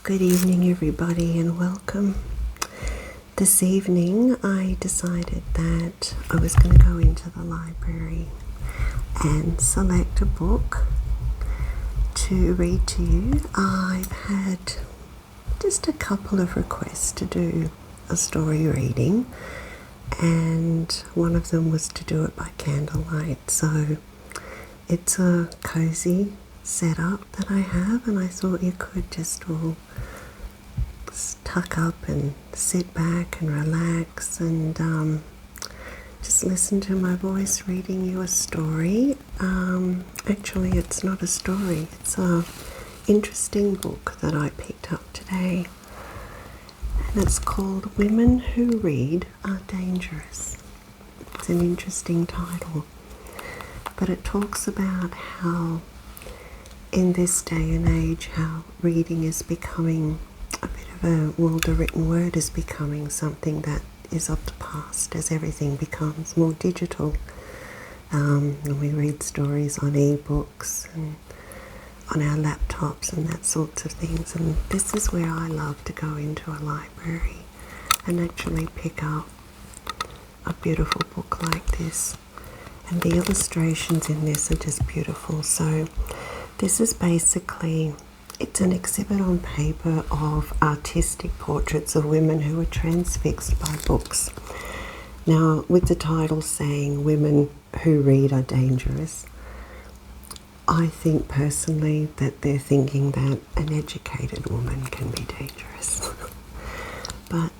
Good evening, everybody, and welcome. This evening I decided that I was going to go into the library and select a book to read to you. I've had just a couple of requests to do a story reading, and one of them was to do it by candlelight. So it's a cozy setup that I have, and I thought you could just all tuck up and sit back and relax and just listen to my voice reading you a story. Actually, it's not a story, it's a interesting book that I picked up today, and it's called Women Who Read Are Dangerous. It's an interesting title, but it talks about how in this day and age how reading is becoming a bit of the written word is becoming something that is of the past as everything becomes more digital. And we read stories on e-books and on our laptops and that sorts of things, and this is where I love to go into a library and actually pick up a beautiful book like this, and the illustrations in this are just beautiful. So this is basically, it's an exhibit on paper of artistic portraits of women who were transfixed by books. Now, with the title saying Women Who Read Are Dangerous, I think personally that they're thinking that an educated woman can be dangerous. But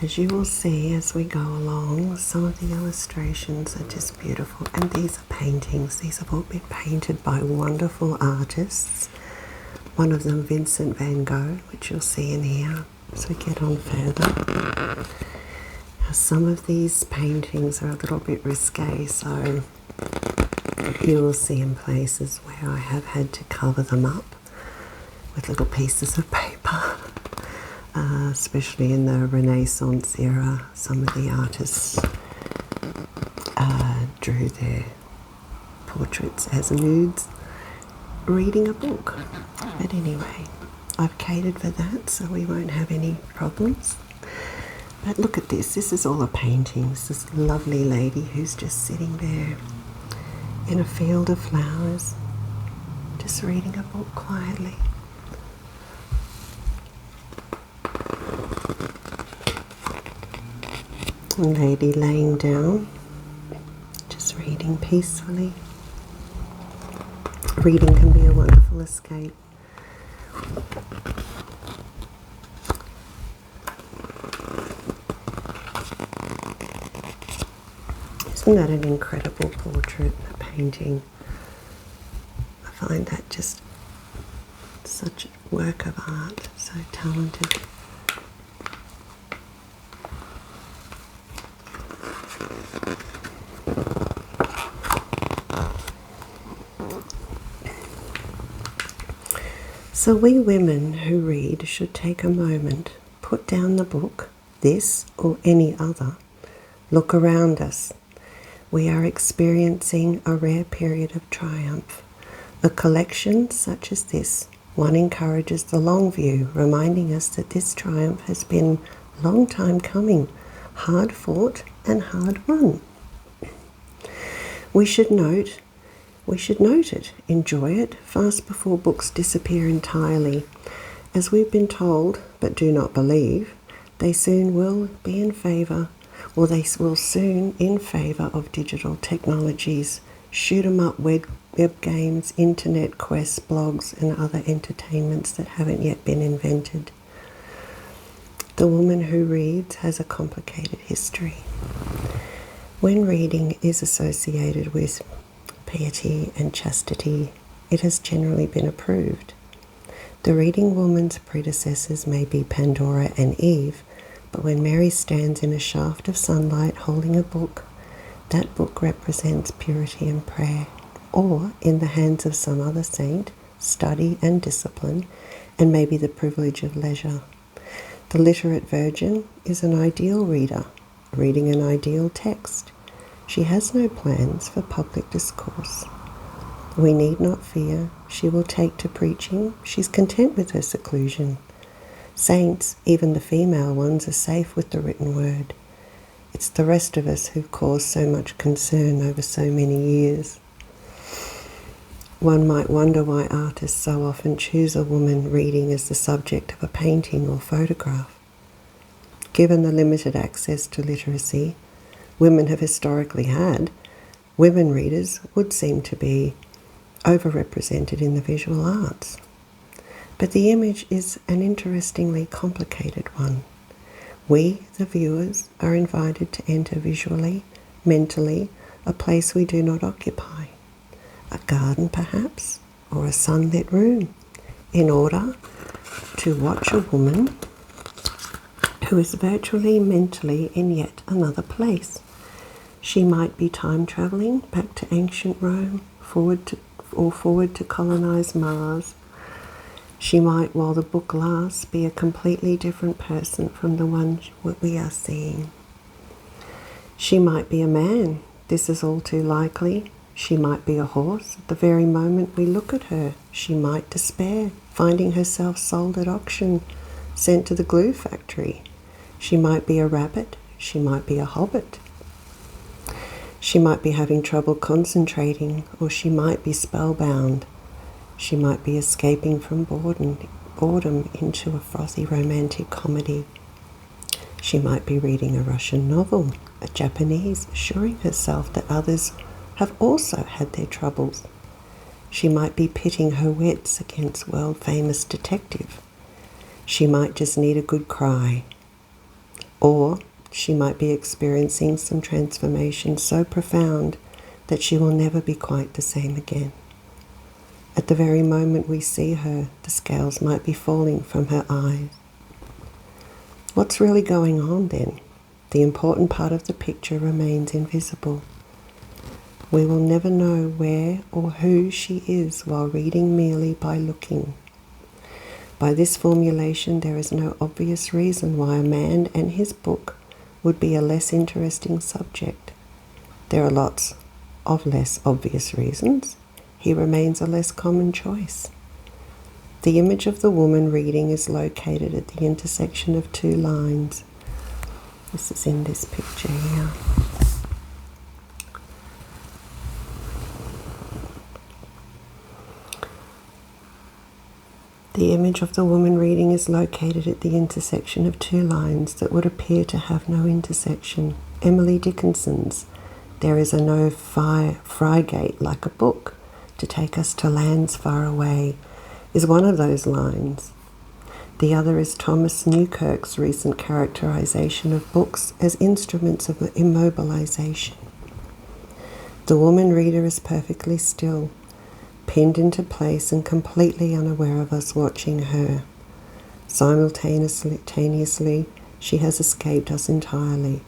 as you will see as we go along, some of the illustrations are just beautiful, and these are paintings. These have all been painted by wonderful artists. One of them, Vincent van Gogh, which you'll see in here as we get on further. Now, some of these paintings are a little bit risque, so you will see in places where I have had to cover them up with little pieces of paper. Especially in the Renaissance era, some of the artists drew their portraits as nudes reading a book. But anyway, I've catered for that, so we won't have any problems. But look at this. This is all a painting. This lovely lady who's just sitting there in a field of flowers, just reading a book quietly. A lady laying down, just reading peacefully. Reading can be a wonderful escape. Isn't that an incredible portrait, a painting? I find that just such a work of art, so talented. So we women who read should take a moment, put down the book, this or any other, look around us. We are experiencing a rare period of triumph. A collection such as this, one encourages the long view, reminding us that this triumph has been a long time coming, hard fought and hard won. We should note it, enjoy it, fast before books disappear entirely. As we've been told, but do not believe, they soon will be in favour, or they will soon in favour of digital technologies, shoot-'em-up web games, internet quests, blogs and other entertainments that haven't yet been invented. The woman who reads has a complicated history. When reading is associated with piety and chastity, it has generally been approved. The reading woman's predecessors may be Pandora and Eve, but when Mary stands in a shaft of sunlight holding a book, that book represents purity and prayer, or in the hands of some other saint, study and discipline, and maybe the privilege of leisure. The literate virgin is an ideal reader, reading an ideal text. She has no plans for public discourse. We need not fear. She will take to preaching. She's content with her seclusion. Saints, even the female ones, are safe with the written word. It's the rest of us who've caused so much concern over so many years. One might wonder why artists so often choose a woman reading as the subject of a painting or photograph. Given the limited access to literacy women have historically had, women readers would seem to be overrepresented in the visual arts. But the image is an interestingly complicated one. We, the viewers, are invited to enter visually, mentally, a place we do not occupy. A garden, perhaps, or a sunlit room, in order to watch a woman who is virtually mentally in yet another place. She might be time travelling back to ancient Rome, forward to colonize Mars. She might, while the book lasts, be a completely different person from the one we are seeing. She might be a man. This is all too likely. She might be a horse. At the very moment we look at her, she might despair, finding herself sold at auction, sent to the glue factory. She might be a rabbit. She might be a hobbit. She might be having trouble concentrating, or she might be spellbound. She might be escaping from boredom into a frothy romantic comedy. She might be reading a Russian novel, a Japanese, assuring herself that others have also had their troubles. She might be pitting her wits against world-famous detective. She might just need a good cry. Or she might be experiencing some transformation so profound that she will never be quite the same again. At the very moment we see her, the scales might be falling from her eyes. What's really going on then? The important part of the picture remains invisible. We will never know where or who she is while reading merely by looking. By this formulation, there is no obvious reason why a man and his book would be a less interesting subject. There are lots of less obvious reasons. He remains a less common choice. The image of the woman reading is located at the intersection of two lines. This is in this picture here. The image of the woman reading is located at the intersection of two lines that would appear to have no intersection. Emily Dickinson's "There is a no frigate like a book to take us to lands far away" is one of those lines. The other is Thomas Newkirk's recent characterization of books as instruments of immobilization. The woman reader is perfectly still, pinned into place and completely unaware of us watching her. Simultaneously, she has escaped us entirely.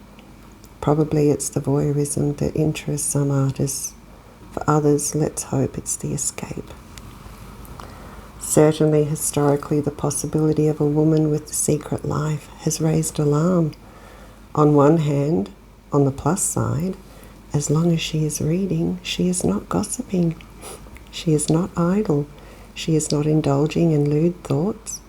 Probably it's the voyeurism that interests some artists. For others, let's hope it's the escape. Certainly, historically, the possibility of a woman with a secret life has raised alarm. On one hand, on the plus side, as long as she is reading, she is not gossiping. She is not idle. She is not indulging in lewd thoughts.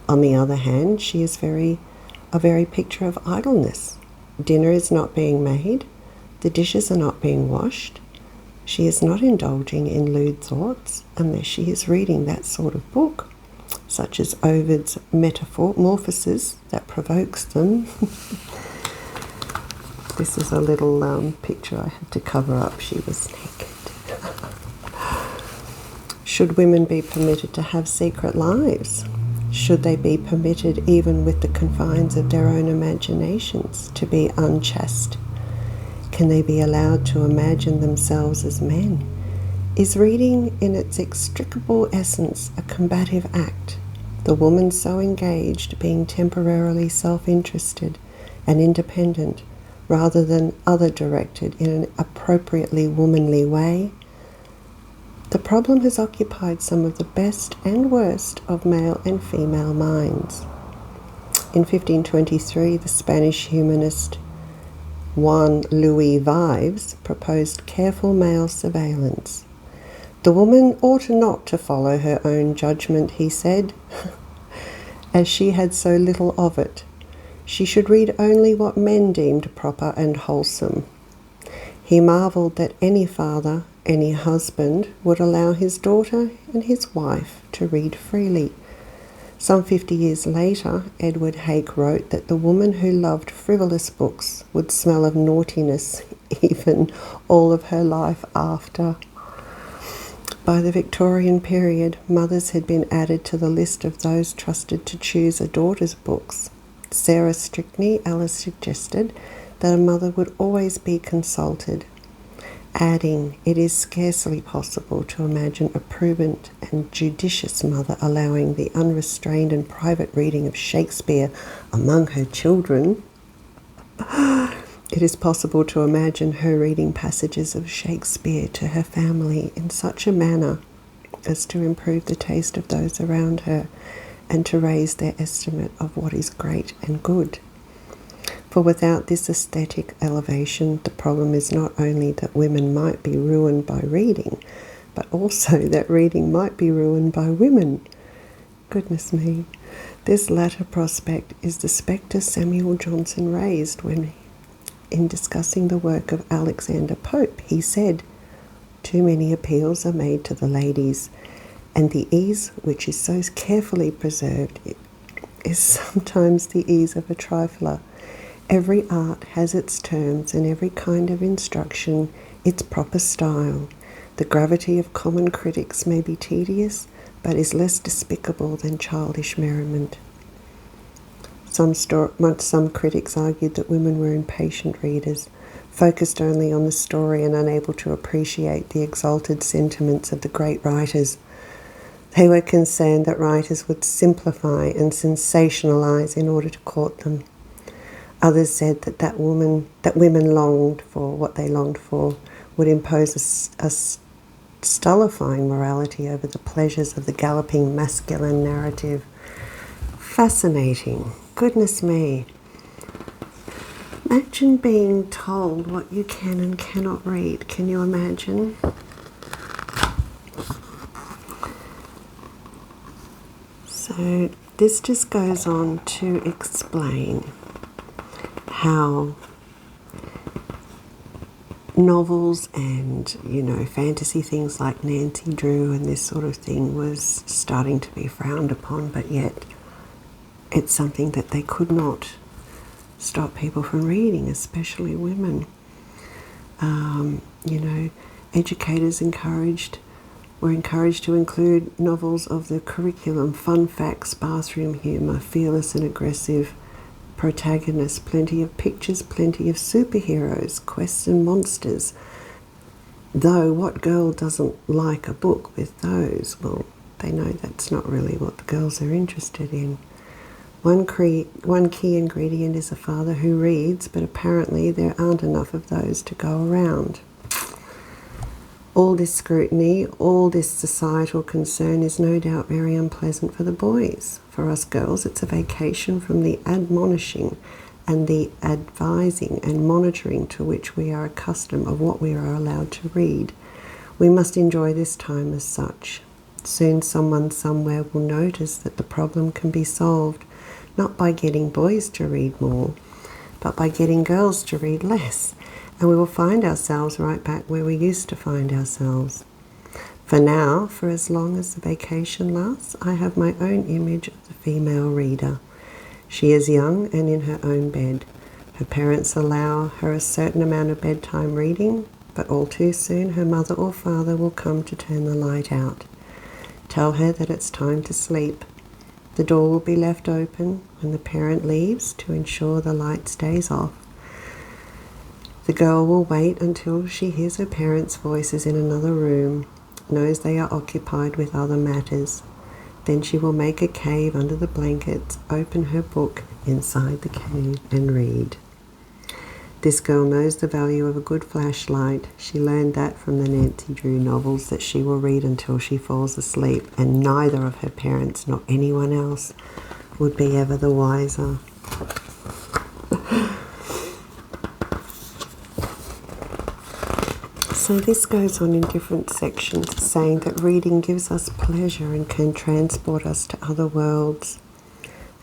On the other hand, she is a very picture of idleness. Dinner is not being made. The dishes are not being washed. She is not indulging in lewd thoughts unless she is reading that sort of book, such as Ovid's Metamorphoses that provokes them. This is a little picture I had to cover up. She was naked. Should women be permitted to have secret lives? Should they be permitted, even with the confines of their own imaginations, to be unchaste? Can they be allowed to imagine themselves as men? Is reading in its extricable essence a combative act? The woman so engaged being temporarily self-interested and independent rather than other-directed in an appropriately womanly way? The problem has occupied some of the best and worst of male and female minds. In 1523, the Spanish humanist Juan Luis Vives proposed careful male surveillance. The woman ought not to follow her own judgment, he said, as she had so little of it. She should read only what men deemed proper and wholesome. He marvelled that any father, any husband, would allow his daughter and his wife to read freely. Some 50 years later, Edward Hake wrote that the woman who loved frivolous books would smell of naughtiness even all of her life after. By the Victorian period, mothers had been added to the list of those trusted to choose a daughter's books. Sarah Stickney Ellis suggested that a mother would always be consulted, adding, "It is scarcely possible to imagine a prudent and judicious mother allowing the unrestrained and private reading of Shakespeare among her children. It is possible to imagine her reading passages of Shakespeare to her family in such a manner as to improve the taste of those around her and to raise their estimate of what is great and good. For without this aesthetic elevation, the problem is not only that women might be ruined by reading, but also that reading might be ruined by women. Goodness me, this latter prospect is the spectre Samuel Johnson raised when, in discussing the work of Alexander Pope, he said, "Too many appeals are made to the ladies, and the ease which is so carefully preserved is sometimes the ease of a trifler. Every art has its terms, and every kind of instruction its proper style. The gravity of common critics may be tedious, but is less despicable than childish merriment." Some critics argued that women were impatient readers, focused only on the story and unable to appreciate the exalted sentiments of the great writers. They were concerned that writers would simplify and sensationalize in order to court them. Others said that women longed for what they longed for would impose a stultifying morality over the pleasures of the galloping masculine narrative. Fascinating. Goodness me. Imagine being told what you can and cannot read. Can you imagine? So this just goes on to explain how novels and, fantasy things like Nancy Drew and this sort of thing was starting to be frowned upon, but yet it's something that they could not stop people from reading, especially women. Educators were encouraged to include novels of the curriculum, fun facts, bathroom humour, fearless and aggressive protagonists, plenty of pictures, plenty of superheroes, quests and monsters. Though what girl doesn't like a book with those? Well, they know that's not really what the girls are interested in. One key ingredient is a father who reads, but apparently there aren't enough of those to go around. All this scrutiny, all this societal concern is no doubt very unpleasant for the boys. For us girls, it's a vacation from the admonishing and the advising and monitoring to which we are accustomed of what we are allowed to read. We must enjoy this time as such. Soon someone somewhere will notice that the problem can be solved, not by getting boys to read more, but by getting girls to read less. And we will find ourselves right back where we used to find ourselves. For now, for as long as the vacation lasts, I have my own image of the female reader. She is young and in her own bed. Her parents allow her a certain amount of bedtime reading, but all too soon her mother or father will come to turn the light out. Tell her that it's time to sleep. The door will be left open when the parent leaves to ensure the light stays off. The girl will wait until she hears her parents' voices in another room, knows they are occupied with other matters. Then she will make a cave under the blankets, open her book inside the cave and read. This girl knows the value of a good flashlight. She learned that from the Nancy Drew novels, that she will read until she falls asleep, and neither of her parents nor anyone else would be ever the wiser. So this goes on in different sections, saying that reading gives us pleasure and can transport us to other worlds.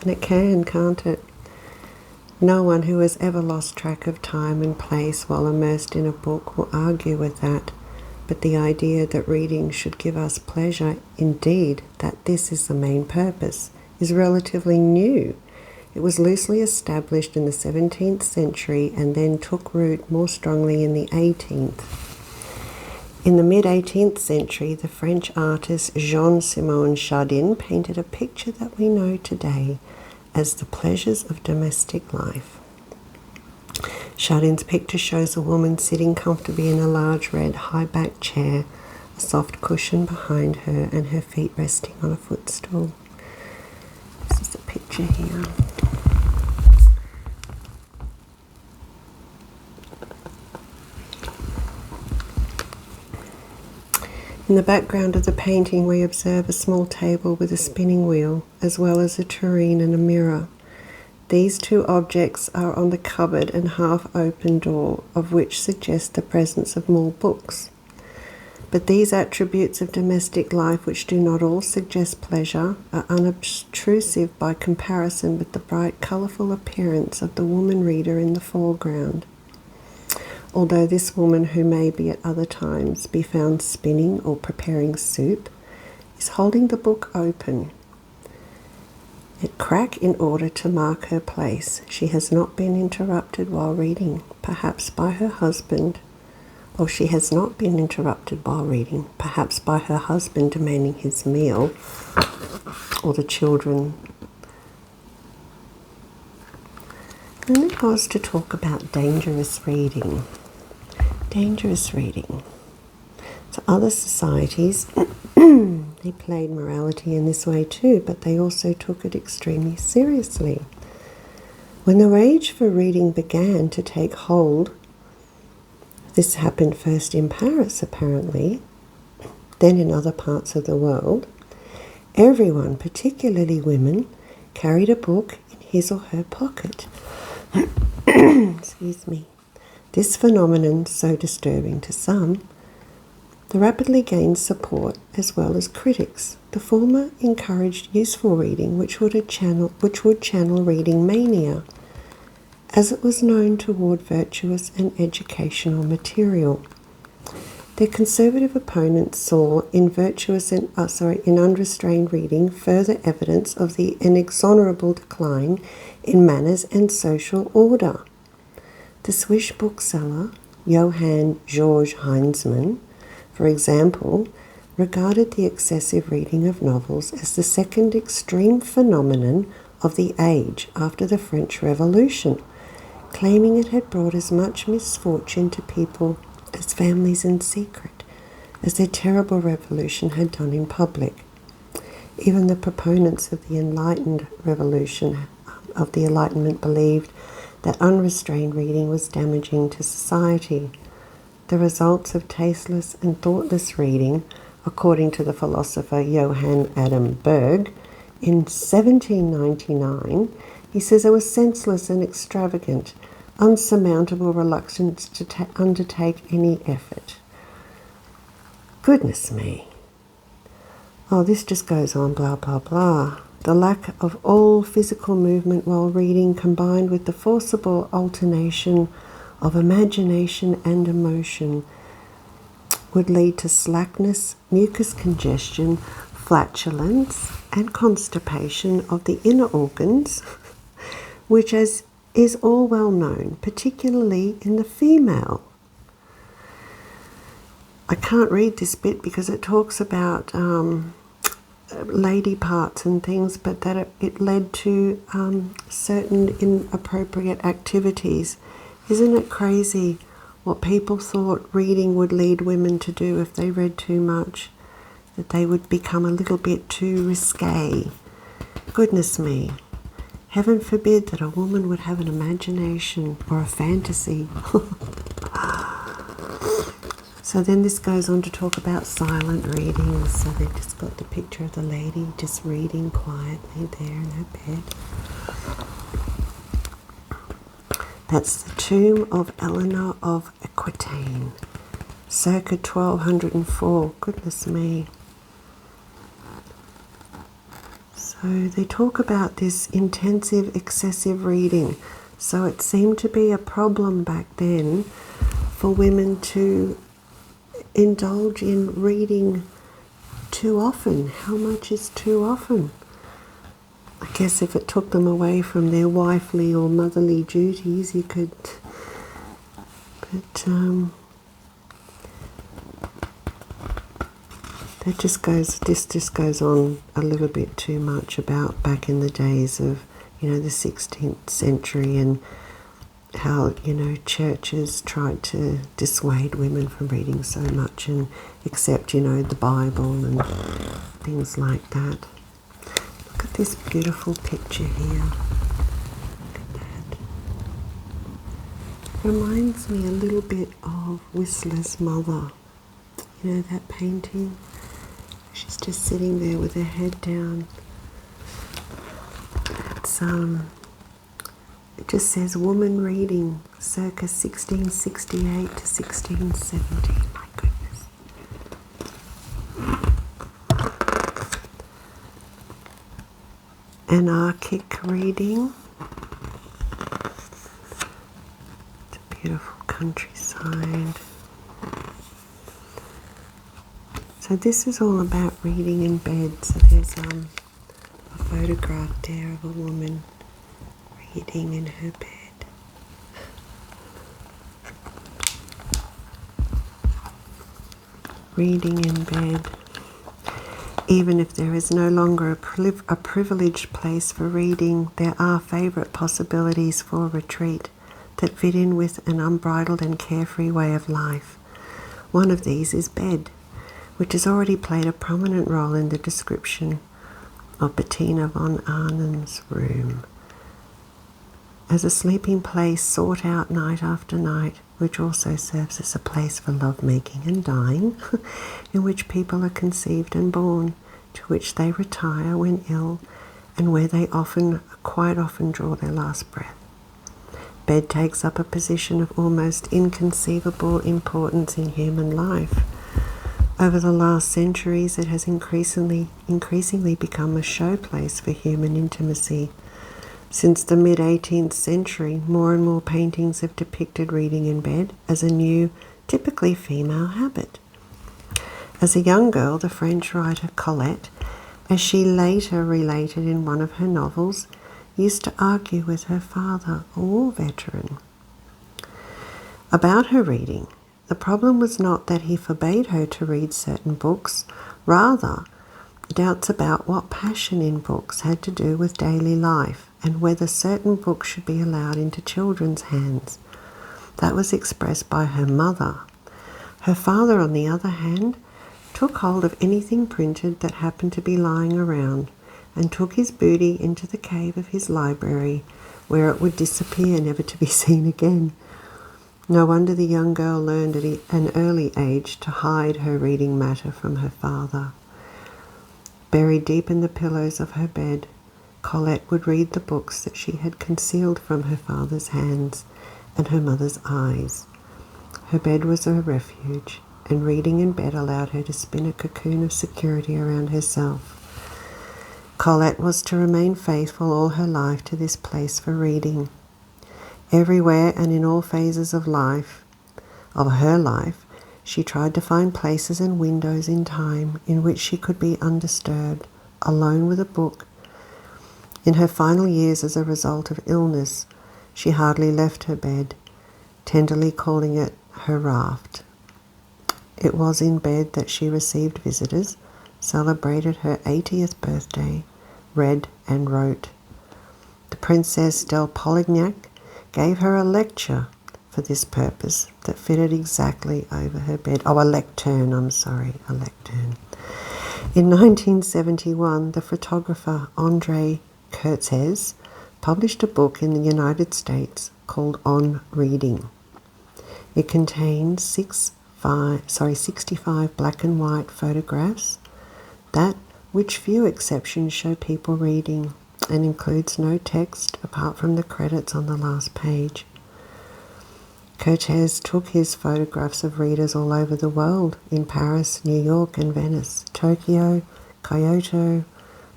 And it can, can't it? No one who has ever lost track of time and place while immersed in a book will argue with that. But the idea that reading should give us pleasure, indeed, that this is the main purpose, is relatively new. It was loosely established in the 17th century and then took root more strongly in the 18th. In the mid-18th century, the French artist Jean-Simon Chardin painted a picture that we know today as the pleasures of domestic life. Chardin's picture shows a woman sitting comfortably in a large red high-backed chair, a soft cushion behind her and her feet resting on a footstool. This is the picture here. In the background of the painting, we observe a small table with a spinning wheel, as well as a tureen and a mirror. These two objects are on the cupboard and half-open door, of which suggest the presence of more books. But these attributes of domestic life, which do not all suggest pleasure, are unobtrusive by comparison with the bright, colourful appearance of the woman reader in the foreground. Although this woman, who may be at other times be found spinning or preparing soup, is holding the book open at crack in order to mark her place. She has not been interrupted while reading, perhaps by her husband, or she has not been interrupted while reading, perhaps by her husband demanding his meal, or the children. And then it goes to talk about dangerous reading. Dangerous reading. So other societies, they played morality in this way too, but they also took it extremely seriously. When the rage for reading began to take hold, this happened first in Paris apparently, then in other parts of the world, everyone, particularly women, carried a book in his or her pocket. Excuse me. This phenomenon, so disturbing to some, rapidly gained support as well as critics. The former encouraged useful reading, which would channel reading mania, as it was known toward virtuous and educational material. Their conservative opponents saw in unrestrained reading further evidence of the inexorable decline in manners and social order. The Swiss bookseller Johann Georg Heinzmann, for example, regarded the excessive reading of novels as the second extreme phenomenon of the age after the French Revolution, claiming it had brought as much misfortune to people as families in secret as their terrible revolution had done in public. Even the proponents of the Enlightenment believed that unrestrained reading was damaging to society. The results of tasteless and thoughtless reading, according to the philosopher Johann Adam Berg, in 1799, he says it was senseless and extravagant, unsurmountable reluctance to undertake any effort. Goodness me. Oh, this just goes on, blah, blah, blah. The lack of all physical movement while reading, combined with the forcible alternation of imagination and emotion, would lead to slackness, mucus congestion, flatulence, and constipation of the inner organs, which is all well known, particularly in the female. I can't read this bit because it talks about lady parts and things, but that it led to certain inappropriate activities. Isn't it crazy what people thought reading would lead women to do if they read too much? That they would become a little bit too risque. Goodness me. Heaven forbid that a woman would have an imagination or a fantasy. So then this goes on to talk about silent reading. So they've just got the picture of the lady just reading quietly there in her bed. That's the tomb of Eleanor of Aquitaine. circa 1204. Goodness me. So they talk about this intensive, excessive reading. So it seemed to be a problem back then for women to indulge in reading too often. How much is too often? I guess if it took them away from their wifely or motherly duties, you could... But this just goes on a little bit too much about back in the days of, the 16th century, and how, churches tried to dissuade women from reading so much and accept, the Bible and things like that. Look at this beautiful picture here. Look at that. Reminds me a little bit of Whistler's mother. That painting? She's just sitting there with her head down. It just says woman reading circa 1668 to 1670. My goodness. Anarchic reading. It's a beautiful countryside. So this is all about reading in bed. So there's a photograph there of a woman reading in her bed. Reading in bed. Even if there is no longer a privileged place for reading, there are favourite possibilities for retreat that fit in with an unbridled and carefree way of life. One of these is bed, which has already played a prominent role in the description of Bettina von Arnim's room. As a sleeping place sought out night after night, which also serves as a place for love-making and dying, in which people are conceived and born, to which they retire when ill, and where they quite often draw their last breath. Bed takes up a position of almost inconceivable importance in human life. Over the last centuries, it has increasingly become a showplace for human intimacy. Since the mid-18th century, more and more paintings have depicted reading in bed as a new, typically female habit. As a young girl, the French writer Colette, as she later related in one of her novels, used to argue with her father, a war veteran, about her reading. The problem was not that he forbade her to read certain books, rather, doubts about what passion in books had to do with daily life and whether certain books should be allowed into children's hands. That was expressed by her mother. Her father, on the other hand, took hold of anything printed that happened to be lying around and took his booty into the cave of his library, where it would disappear, never to be seen again. No wonder the young girl learned at an early age to hide her reading matter from her father. Buried deep in the pillows of her bed, Colette would read the books that she had concealed from her father's hands and her mother's eyes. Her bed was her refuge, and reading in bed allowed her to spin a cocoon of security around herself. Colette was to remain faithful all her life to this place for reading. Everywhere and in all phases of her life, she tried to find places and windows in time in which she could be undisturbed, alone with a book. In her final years as a result of illness, she hardly left her bed, tenderly calling it her raft. It was in bed that she received visitors, celebrated her 80th birthday, read and wrote. The Princess del Polignac gave her a lecture for this purpose that fitted exactly over her bed. A lectern. In 1971, the photographer André Kertész published a book in the United States called On Reading. It contains 65 black and white photographs, that which few exceptions show people reading, and includes no text apart from the credits on the last page. Cortez took his photographs of readers all over the world, in Paris, New York and Venice, Tokyo, Kyoto,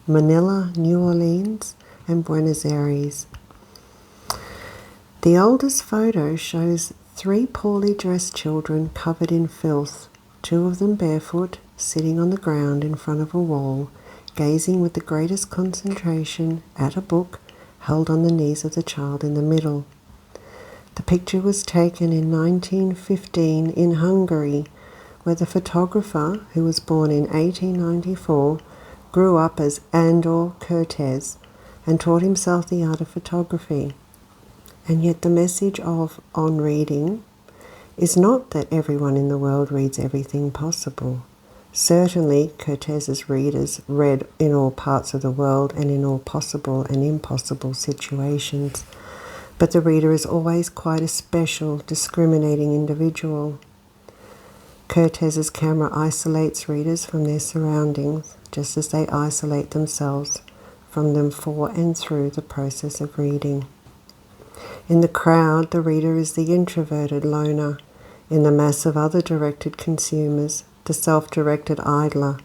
Manila, New Orleans and Buenos Aires. The oldest photo shows 3 poorly dressed children covered in filth, 2 of them barefoot, sitting on the ground in front of a wall, gazing with the greatest concentration at a book held on the knees of the child in the middle. The picture was taken in 1915 in Hungary, where the photographer, who was born in 1894, grew up as Andor Cortez and taught himself the art of photography. And yet the message of On Reading is not that everyone in the world reads everything possible. Certainly, Cortez's readers read in all parts of the world and in all possible and impossible situations. But the reader is always quite a special, discriminating individual. Cortez's camera isolates readers from their surroundings, just as they isolate themselves from them for and through the process of reading. In the crowd, the reader is the introverted loner. In the mass of other directed consumers, the self-directed idler.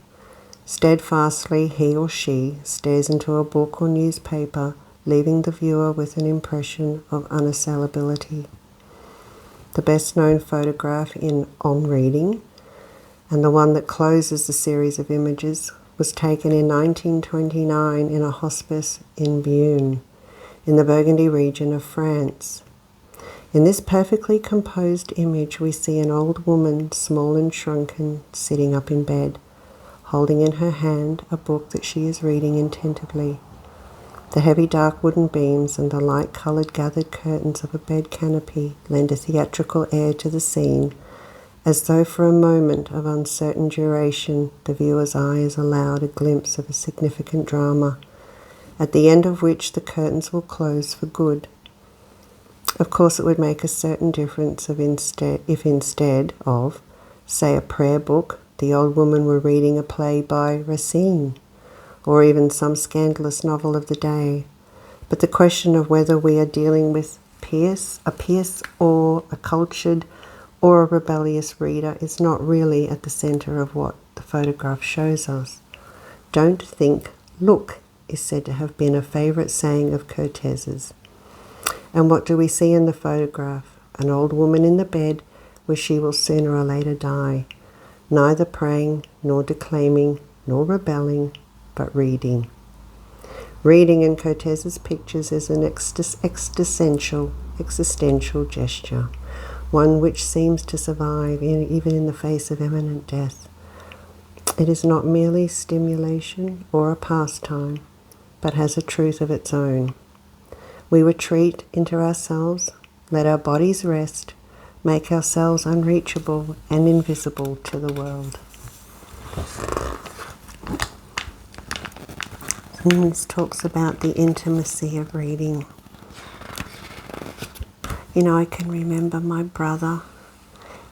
Steadfastly, he or she stares into a book or newspaper, leaving the viewer with an impression of unassailability. The best-known photograph in On Reading, and the one that closes the series of images, was taken in 1929 in a hospice in Beaune, in the Burgundy region of France. In this perfectly composed image, we see an old woman, small and shrunken, sitting up in bed, holding in her hand a book that she is reading attentively. The heavy dark wooden beams and the light-coloured gathered curtains of a bed canopy lend a theatrical air to the scene, as though for a moment of uncertain duration the viewer's eye is allowed a glimpse of a significant drama, at the end of which the curtains will close for good. Of course, it would make a certain difference if instead of, say, a prayer book, the old woman were reading a play by Racine, or even some scandalous novel of the day. But the question of whether we are dealing with a pious or a cultured or a rebellious reader is not really at the centre of what the photograph shows us. Don't think, look, is said to have been a favourite saying of Cortez's. And what do we see in the photograph? An old woman in the bed where she will sooner or later die, neither praying, nor declaiming, nor rebelling, but reading. Reading in Cortez's pictures is an existential gesture, one which seems to survive even in the face of imminent death. It is not merely stimulation or a pastime, but has a truth of its own. We retreat into ourselves, let our bodies rest, make ourselves unreachable and invisible to the world. And this talks about the intimacy of reading. You know, I can remember my brother.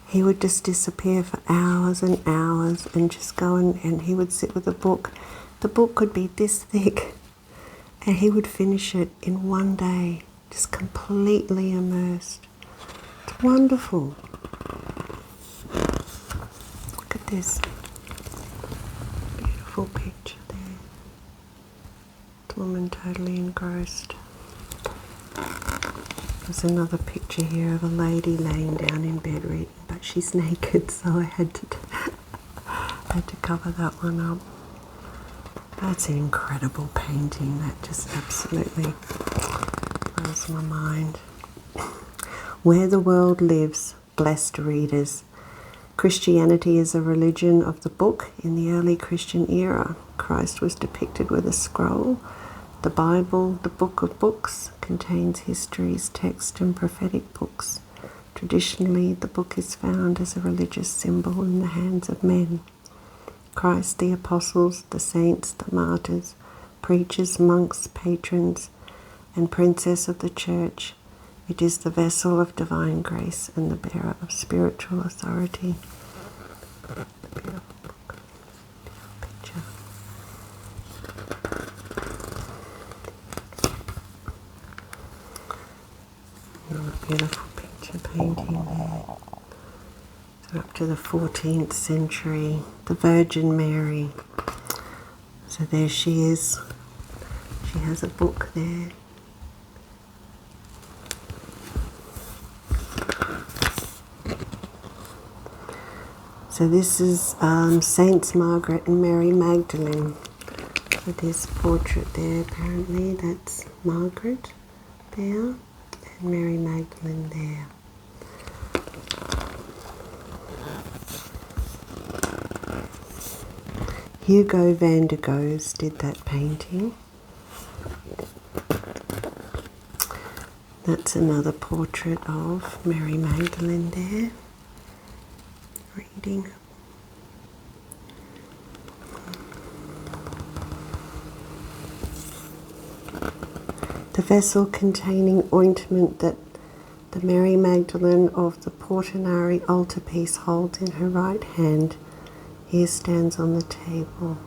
He would just disappear for hours and hours and just go and he would sit with a book. The book could be this thick and he would finish it in one day, just completely immersed. It's wonderful. Look at this beautiful picture there. The woman totally engrossed. There's another picture here of a lady laying down in bed reading, but she's naked, so I had to cover that one up. That's an incredible painting. That just absolutely blows my mind. Where the world lives, blessed readers. Christianity is a religion of the book. In the early Christian era, Christ was depicted with a scroll. The Bible, the book of books, contains histories, text and prophetic books. Traditionally, the book is found as a religious symbol in the hands of men. Christ, the apostles, the saints, the martyrs, preachers, monks, patrons, and princess of the church. It is the vessel of divine grace and the bearer of spiritual authority. Beautiful book. Beautiful picture. Another beautiful picture. painting there. So up to the 14th century, the Virgin Mary. So there she is. She has a book there. So this is Saints Margaret and Mary Magdalene. So this portrait there, apparently, that's Margaret there, and Mary Magdalene there. Hugo van der Goes did that painting. That's another portrait of Mary Magdalene there, reading. The vessel containing ointment that the Mary Magdalene of the Portinari altarpiece holds in her right hand here stands on the table.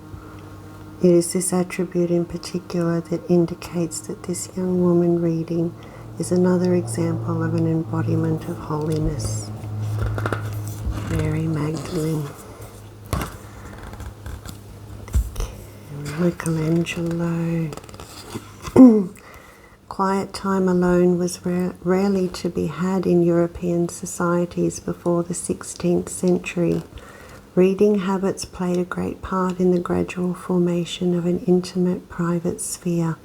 It is this attribute in particular that indicates that this young woman reading is another example of an embodiment of holiness. Mary Magdalene. Michelangelo. Quiet time alone was rarely to be had in European societies before the 16th century. Reading habits played a great part in the gradual formation of an intimate private sphere.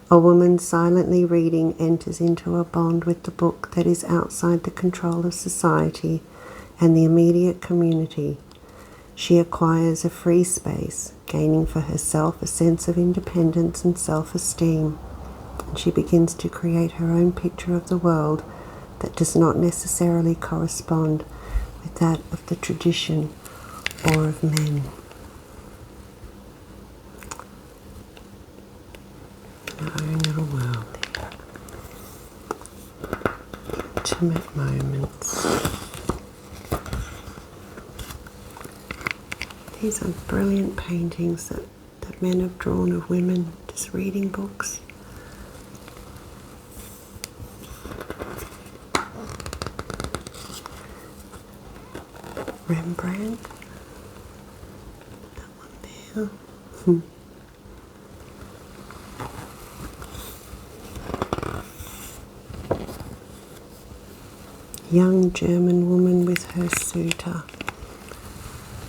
A woman silently reading enters into a bond with the book that is outside the control of society and the immediate community. She acquires a free space, gaining for herself a sense of independence and self-esteem. And she begins to create her own picture of the world that does not necessarily correspond with that of the tradition or of men. Her own little world there. Intimate moments. These are brilliant paintings that men have drawn of women just reading books. Rembrandt, that one there. Young German woman with her suitor.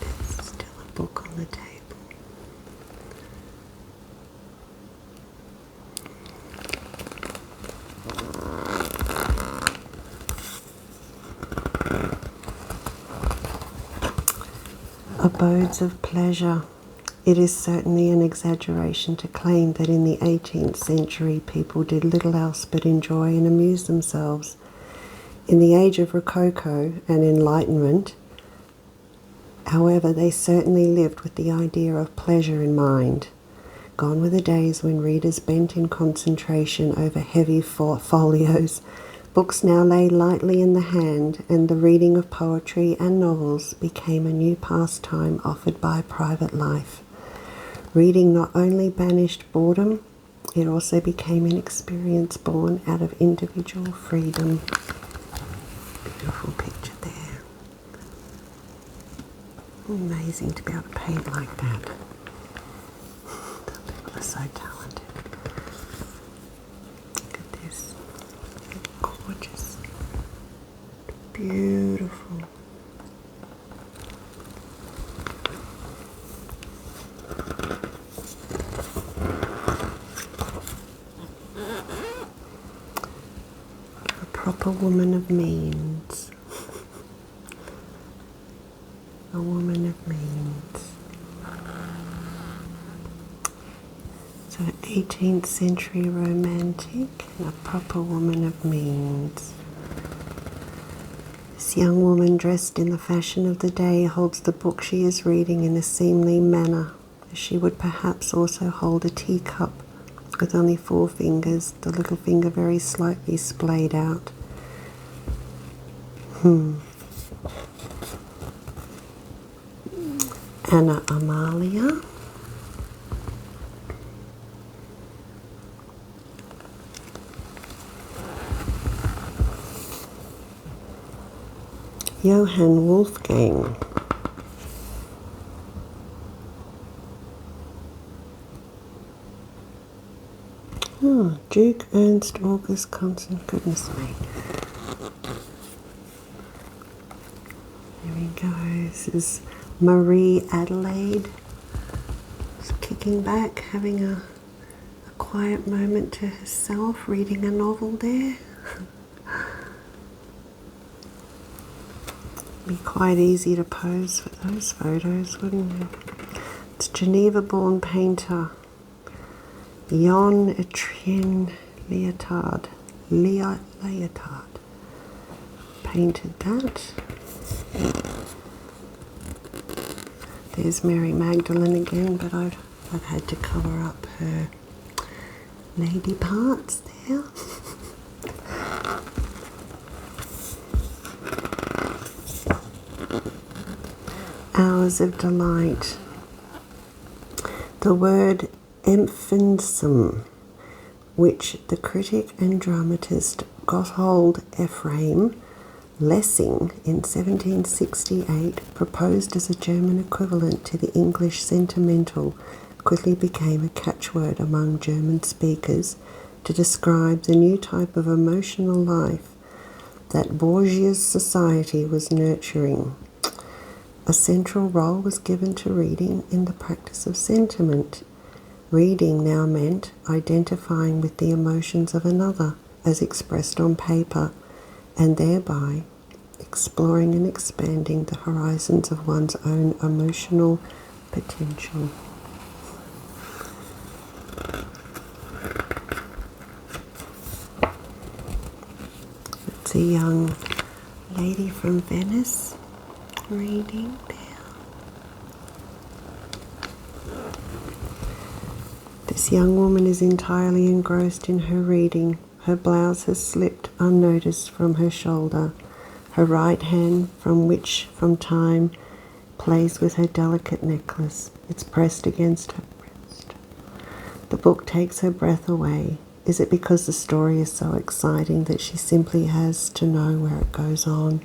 There's still a book on the table. Abodes of pleasure. It is certainly an exaggeration to claim that in the 18th century people did little else but enjoy and amuse themselves. In the age of Rococo and Enlightenment, however, they certainly lived with the idea of pleasure in mind. Gone were the days when readers bent in concentration over heavy folios. Books now lay lightly in the hand, and the reading of poetry and novels became a new pastime offered by private life. Reading not only banished boredom, it also became an experience born out of individual freedom. Beautiful picture there. Amazing to be able to paint like that. The people are so talented. Look at this. Gorgeous. Beautiful. A proper woman of means. A woman of means. So 18th century romantic and a proper woman of means. This young woman dressed in the fashion of the day holds the book she is reading in a seemly manner. She would perhaps also hold a teacup with only 4 fingers, the little finger very slightly splayed out. Anna Amalia. Johann Wolfgang. Oh, Duke Ernst August Constant, goodness me. There we go. This is Marie Adelaide. Just kicking back, having a quiet moment to herself, reading a novel there. Be quite easy to pose for those photos, wouldn't it? It's Geneva-born painter Jan Etienne Liotard painted that. There's Mary Magdalene again, but I've had to cover up her lady parts there. Hours of Delight. The word emphansum, which the critic and dramatist Gotthold Ephraim Lessing in 1768 proposed as a German equivalent to the English sentimental, quickly became a catchword among German speakers to describe the new type of emotional life that bourgeois society was nurturing. A central role was given to reading in the practice of sentiment. Reading now meant identifying with the emotions of another as expressed on paper, and thereby exploring and expanding the horizons of one's own emotional potential. It's a young lady from Venice reading there. This young woman is entirely engrossed in her reading. Her blouse has slipped unnoticed from her shoulder. Her right hand, from which from time plays with her delicate necklace, it's pressed against her breast. The book takes her breath away. Is it because the story is so exciting that she simply has to know where it goes on?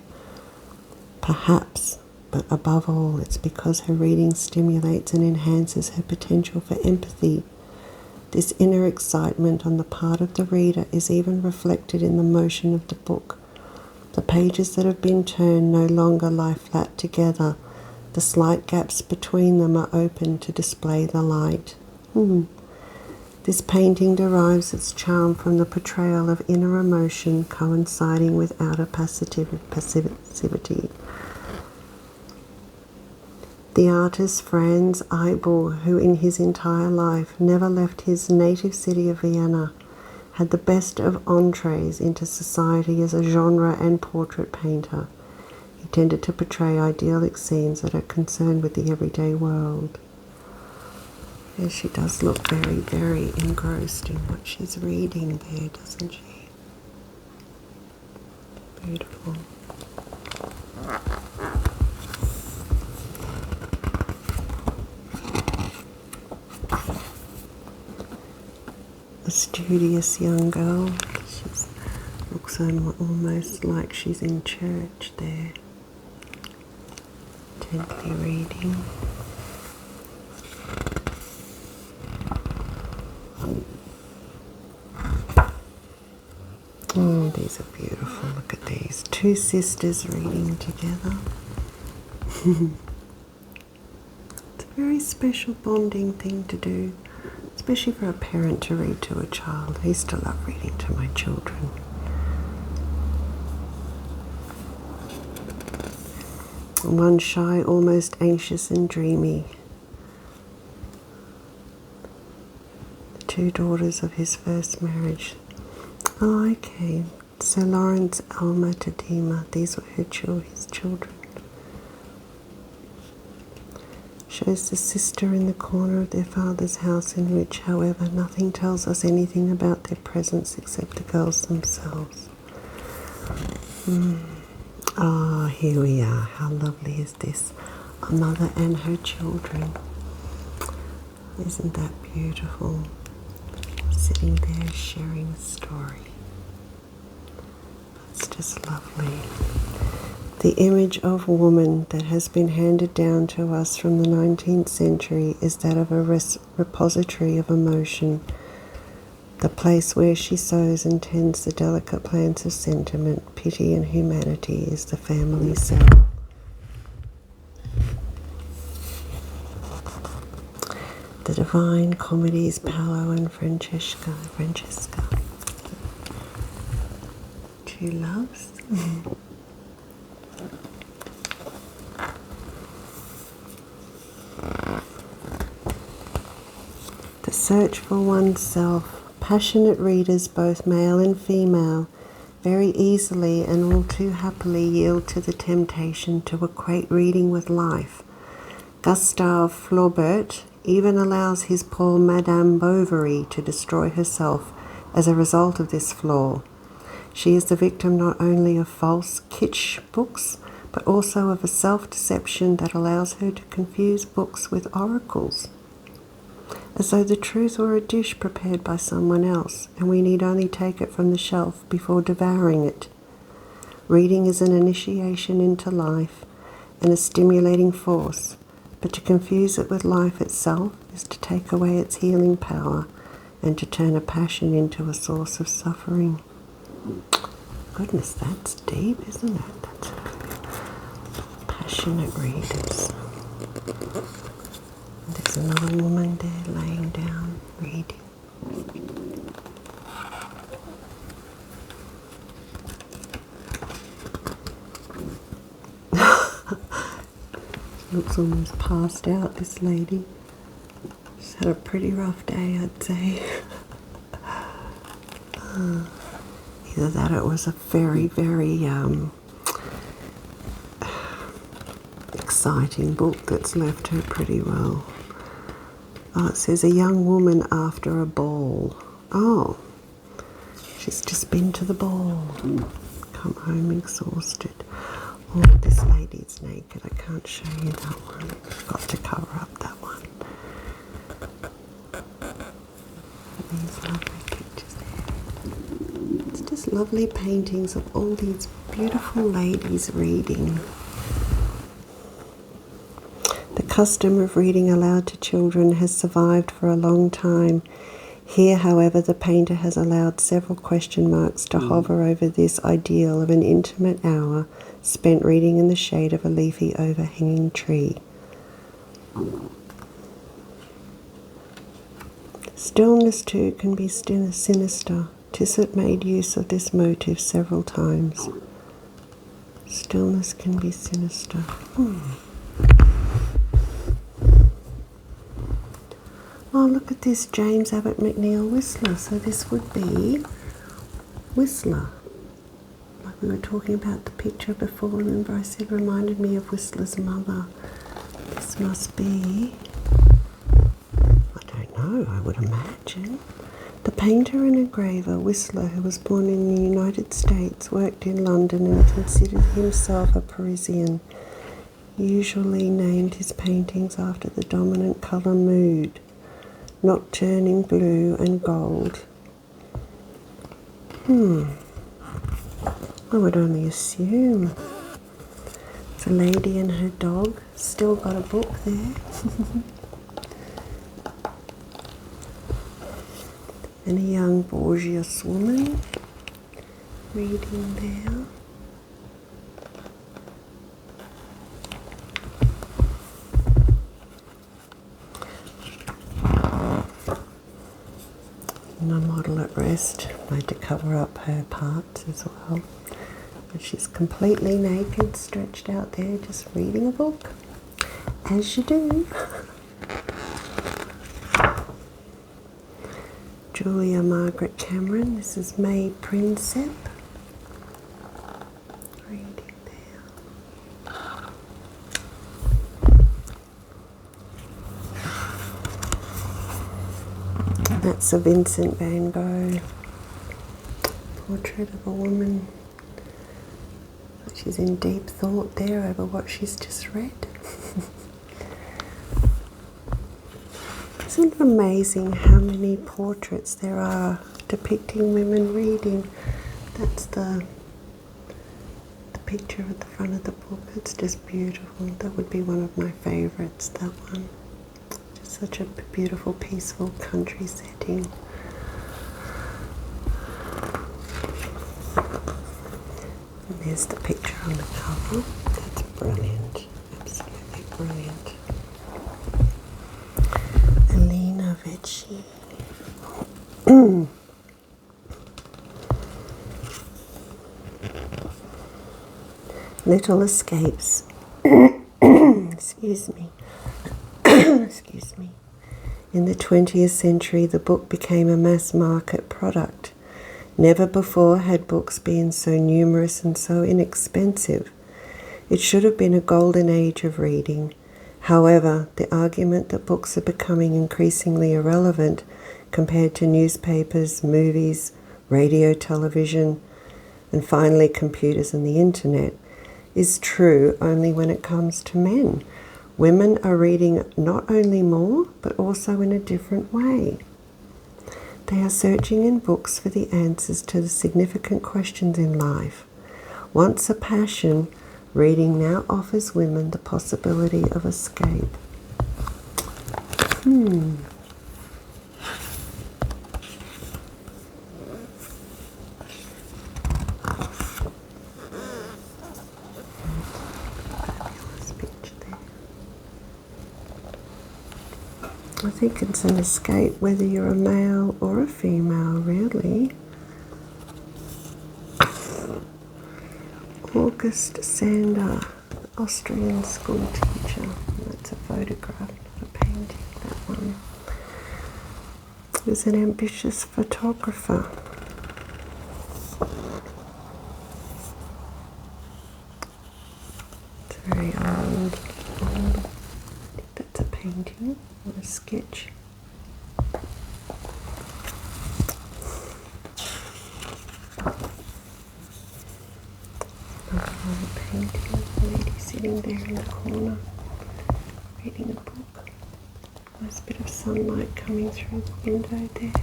Perhaps, but above all, it's because her reading stimulates and enhances her potential for empathy. This inner excitement on the part of the reader is even reflected in the motion of the book. The pages that have been turned no longer lie flat together. The slight gaps between them are open to display the light. This painting derives its charm from the portrayal of inner emotion coinciding with outer passivity. The artist Franz Eibel, who in his entire life never left his native city of Vienna, had the best of entrees into society as a genre and portrait painter. He tended to portray idyllic scenes that are concerned with the everyday world. Yes, she does look very, very engrossed in what she's reading there, doesn't she? Beautiful. A studious young girl. She looks almost like she's in church there, intently reading. Oh, these are beautiful. Look at these. Two sisters reading together. It's a very special bonding thing to do. Especially for a parent to read to a child. I used to love reading to my children. One shy, almost anxious and dreamy. The two daughters of his first marriage. Oh, okay. So Lawrence Alma Tadema, these were his children. Shows the sister in the corner of their father's house, in which, however, nothing tells us anything about their presence except the girls themselves. Ah, here we are. How lovely is this? A mother and her children. Isn't that beautiful? Sitting there sharing a story. It's just lovely. The image of woman that has been handed down to us from the 19th century is that of a repository of emotion, the place where she sows and tends the delicate plants of sentiment, pity and humanity is the family cell. The Divine Comedies, Paolo and Francesca. Two loves. The search for oneself. Passionate readers, both male and female, very easily and all too happily yield to the temptation to equate reading with life. Gustave Flaubert even allows his poor Madame Bovary to destroy herself as a result of this flaw. She is the victim not only of false kitsch books, but also of a self-deception that allows her to confuse books with oracles, as though the truth were a dish prepared by someone else, and we need only take it from the shelf before devouring it. Reading is an initiation into life and a stimulating force, but to confuse it with life itself is to take away its healing power and to turn a passion into a source of suffering. Goodness, that's deep, isn't it? That's passionate readers. There's another woman there laying down, reading. Looks almost passed out, this lady. She's had a pretty rough day, I'd say. Either that or it was a very, very exciting book that's left her pretty well. Oh, it says a young woman after a ball. Oh, she's just been to the ball. Come home exhausted. Oh, this lady's naked. I can't show you that one. I've got to cover up that one. These lovely pictures there. It's just lovely paintings of all these beautiful ladies reading. The custom of reading aloud to children has survived for a long time. Here, however, the painter has allowed several question marks to hover over this ideal of an intimate hour spent reading in the shade of a leafy overhanging tree. Stillness too can be sinister. Tissot made use of this motive several times. Stillness can be sinister. Oh, look at this, James Abbott McNeill Whistler. So this would be Whistler. Like we were talking about the picture before, remember I said reminded me of Whistler's mother. This must be, I don't know, I would imagine. The painter and engraver Whistler, who was born in the United States, worked in London and considered himself a Parisian, usually named his paintings after the dominant colour mood. Nocturne in blue and gold. I would only assume. It's a lady and her dog. Still got a book there. And a young Borgias woman reading there. And a model at rest. I had to cover up her parts as well. But she's completely naked, stretched out there, just reading a book. As you do. Julia Margaret Cameron. This is May Prinsep. Reading there. That's a Vincent van Gogh portrait of a woman. She's in deep thought there over what she's just read. Isn't it amazing how many portraits there are depicting women reading? That's the picture at the front of the book. It's just beautiful. That would be one of my favourites, that one. Just such a beautiful, peaceful country setting. And there's the picture on the cover. That's brilliant. Absolutely brilliant. Elena Vecchi. Little Escapes. Excuse me. Excuse me. In the 20th century, the book became a mass market product. Never before had books been so numerous and so inexpensive. It should have been a golden age of reading. However, the argument that books are becoming increasingly irrelevant compared to newspapers, movies, radio, television, and finally computers and the internet is true only when it comes to men. Women are reading not only more, but also in a different way. They are searching in books for the answers to the significant questions in life. Once a passion, reading now offers women the possibility of escape. I think it's an escape whether you're a male or a female, really. August Sander, Austrian school teacher. That's a photograph, not a painting, that one. He was an ambitious photographer. It's very old. I think that's a painting or a sketch. Another painting, a lady sitting there in the corner reading a book. Nice bit of sunlight coming through the window there.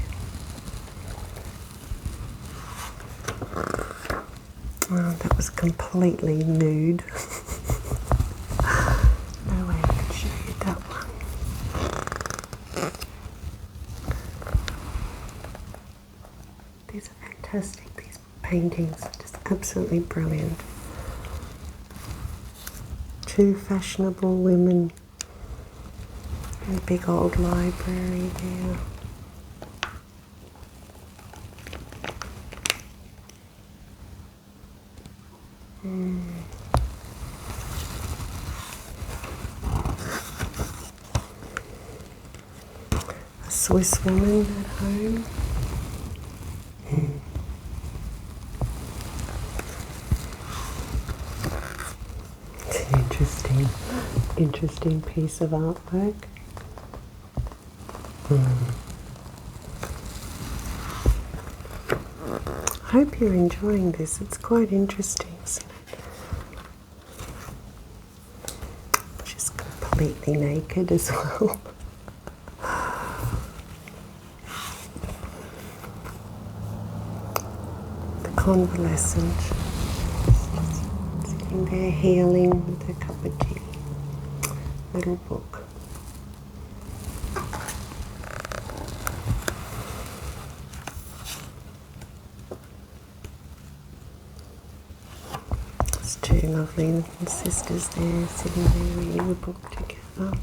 Oh, that was completely nude. No way I could show you that one. These are fantastic, these paintings are just absolutely brilliant. Two fashionable women in a big old library there. A Swiss woman at home. It's an interesting piece of artwork. I hope you're enjoying this. It's quite interesting, isn't it? She's completely naked as well. The convalescent, just sitting there healing with her cup of tea. Little book. There's two lovely little sisters there sitting there reading a book together.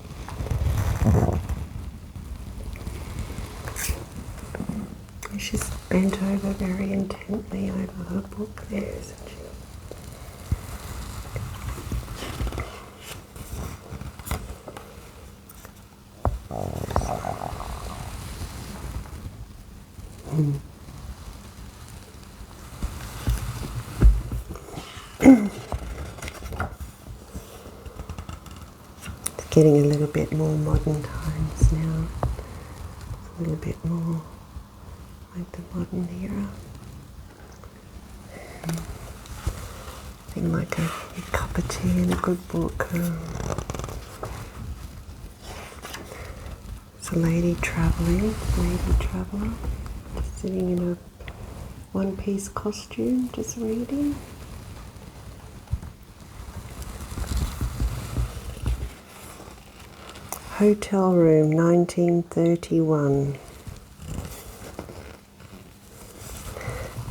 And she's bent over very intently over her book there, isn't she? It's getting a little bit more modern times now. A little bit more like the modern era. I think like a cup of tea and a good book. It's a lady traveller, just sitting in a one-piece costume, just reading. Hotel room, 1931.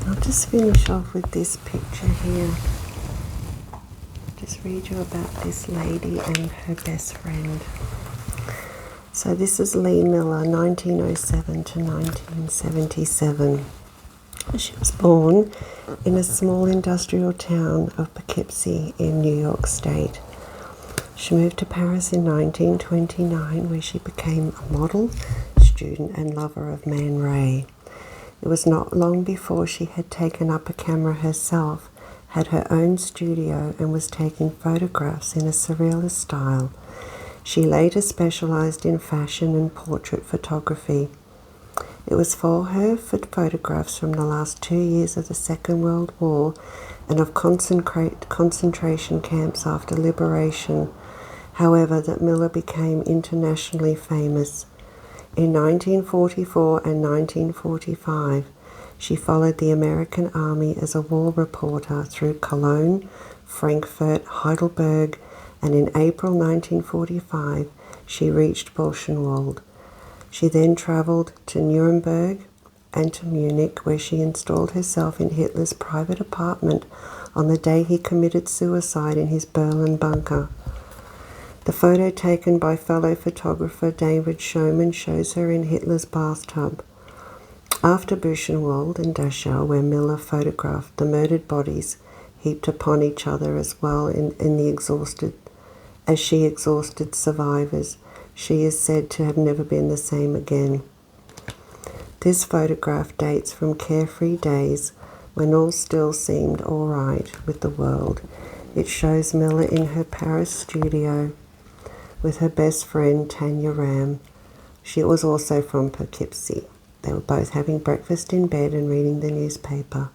I'll just finish off with this picture here. Just read you about this lady and her best friend. So this is Lee Miller, 1907 to 1977. She was born in a small industrial town of Poughkeepsie in New York State. She moved to Paris in 1929, where she became a model, student and lover of Man Ray. It was not long before she had taken up a camera herself, had her own studio, and was taking photographs in a surrealist style. She later specialized in fashion and portrait photography. It was for her photographs from the last 2 years of the Second World War and of concentration camps after liberation, however, that Miller became internationally famous. In 1944 and 1945, she followed the American Army as a war reporter through Cologne, Frankfurt, Heidelberg, and in April 1945, she reached Buchenwald. She then travelled to Nuremberg and to Munich, where she installed herself in Hitler's private apartment on the day he committed suicide in his Berlin bunker. The photo taken by fellow photographer David Schoeman shows her in Hitler's bathtub. After Buchenwald and Dachau, where Miller photographed the murdered bodies heaped upon each other as well as she exhausted survivors, she is said to have never been the same again. This photograph dates from carefree days when all still seemed all right with the world. It shows Miller in her Paris studio with her best friend Tanya Ram. She was also from Poughkeepsie. They were both having breakfast in bed and reading the newspaper.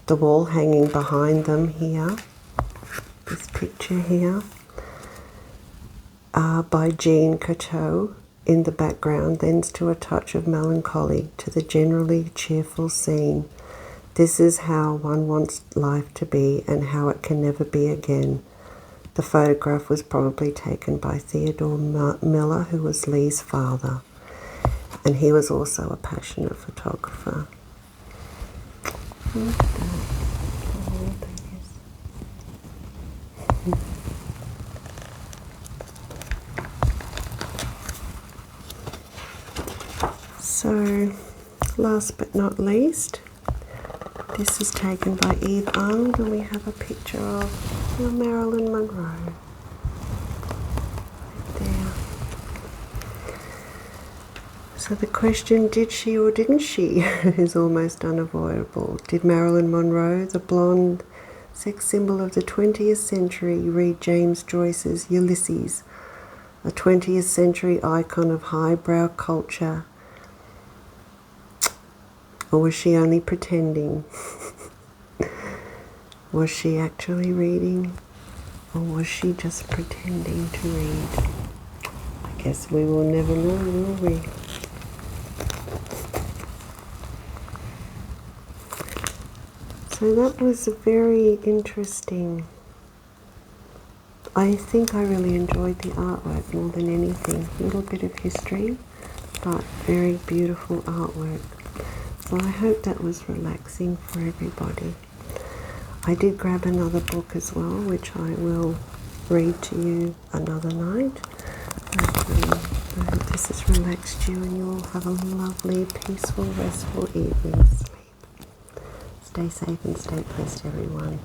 The wall hanging behind them here, this picture here, by Jean Cocteau in the background, lends to a touch of melancholy to the generally cheerful scene. This is how one wants life to be and how it can never be again. The photograph was probably taken by Theodore Miller, who was Lee's father, and he was also a passionate photographer. Look at that. Oh, so, last but not least, this is taken by Eve Arnold, and we have a picture of Marilyn Monroe right there. So the question, did she or didn't she, is almost unavoidable. Did Marilyn Monroe, the blonde sex symbol of the 20th century, read James Joyce's Ulysses, a 20th century icon of highbrow culture? Or was she only pretending? Was she actually reading? Or was she just pretending to read? I guess we will never know, will we? So that was very interesting. I think I really enjoyed the artwork more than anything. A little bit of history, but very beautiful artwork. So I hope that was relaxing for everybody. I did grab another book as well, which I will read to you another night. I hope this has relaxed you and you all have a lovely, peaceful, restful evening. Sleep. Stay safe and stay blessed, everyone.